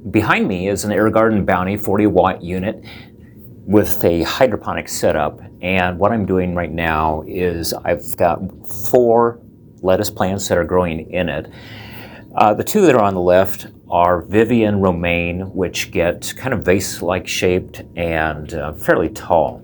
Behind me is an AeroGarden Bounty 40-watt unit with a hydroponic setup, and what I'm doing right now is I've got 4 lettuce plants that are growing in it. The 2 that are on the left are Vivi and Romaine, which get kind of vase-like shaped and fairly tall.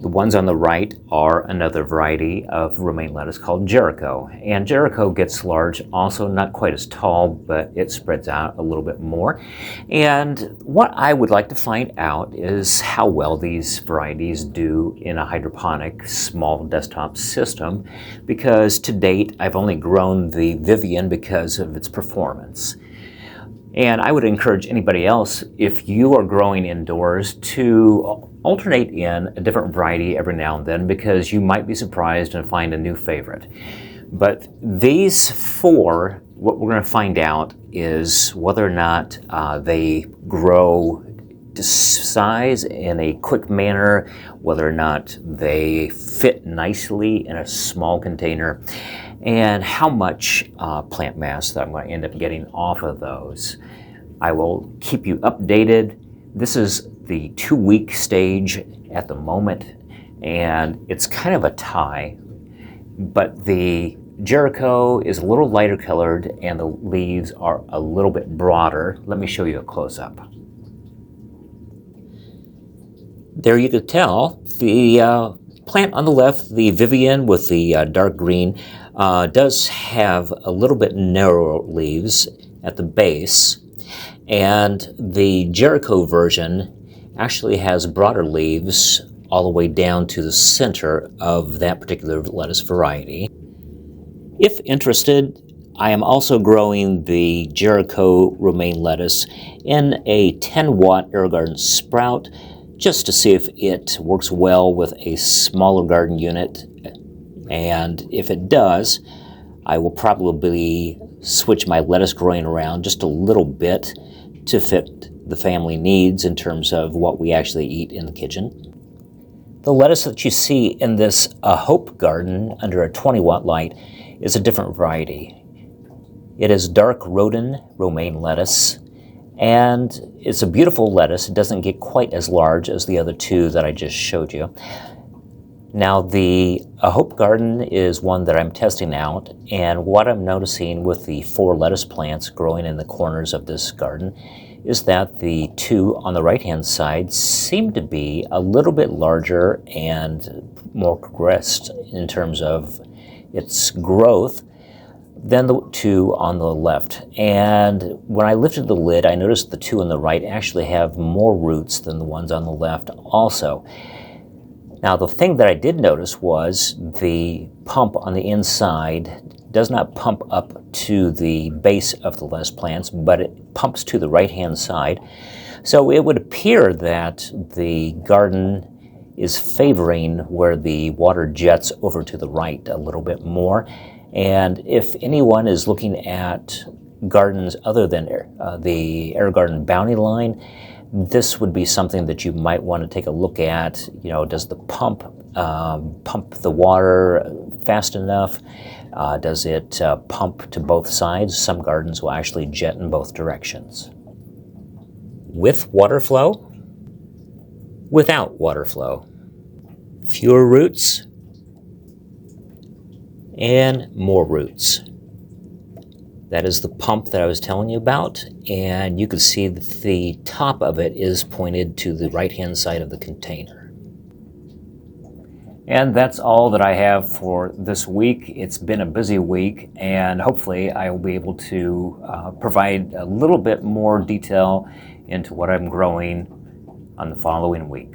The ones on the right are another variety of romaine lettuce called Jericho. And Jericho gets large, also not quite as tall, but it spreads out a little bit more. And what I would like to find out is how well these varieties do in a hydroponic small desktop system, because to date I've only grown the Vivian because of its performance. And I would encourage anybody else, if you are growing indoors, to alternate in a different variety every now and then, because you might be surprised and find a new favorite. But these 4, what we're going to find out is whether or not they grow to size in a quick manner, whether or not they fit nicely in a small container, and how much plant mass that I'm going to end up getting off of those. I will keep you updated. This is the 2-week stage at the moment, and it's kind of a tie, but the Jericho is a little lighter colored and the leaves are a little bit broader. Let me show you a close-up. There you can tell the plant on the left, the Vivian with the dark green, does have a little bit narrower leaves at the base, and the Jericho version actually has broader leaves all the way down to the center of that particular lettuce variety. If interested, I am also growing the Jericho romaine lettuce in a 10-watt AeroGarden Sprout, just to see if it works well with a smaller garden unit. And if it does, I will probably switch my lettuce growing around just a little bit to fit the family needs in terms of what we actually eat in the kitchen. The lettuce that you see in this Hope garden under a 20-watt light is a different variety. It is dark Rodin romaine lettuce, and it's a beautiful lettuce. It doesn't get quite as large as the other 2 that I just showed you. Now, the Hope garden is one that I'm testing out, and what I'm noticing with the 4 lettuce plants growing in the corners of this garden is that the 2 on the right-hand side seem to be a little bit larger and more progressed in terms of its growth than the 2 on the left. And when I lifted the lid, I noticed the 2 on the right actually have more roots than the ones on the left also. Now, the thing that I did notice was the pump on the inside does not pump up to the base of the lettuce plants, but it pumps to the right-hand side. So it would appear that the garden is favoring where the water jets over to the right a little bit more. And if anyone is looking at gardens other than the AeroGarden Bounty line, this would be something that you might want to take a look at. You know, does the pump pump the water fast enough? Does it pump to both sides? Some gardens will actually jet in both directions. With water flow, without water flow, fewer roots, and more roots. That is the pump that I was telling you about, and you can see that the top of it is pointed to the right-hand side of the container. And that's all that I have for this week. It's been a busy week, and hopefully I will be able to provide a little bit more detail into what I'm growing on the following week.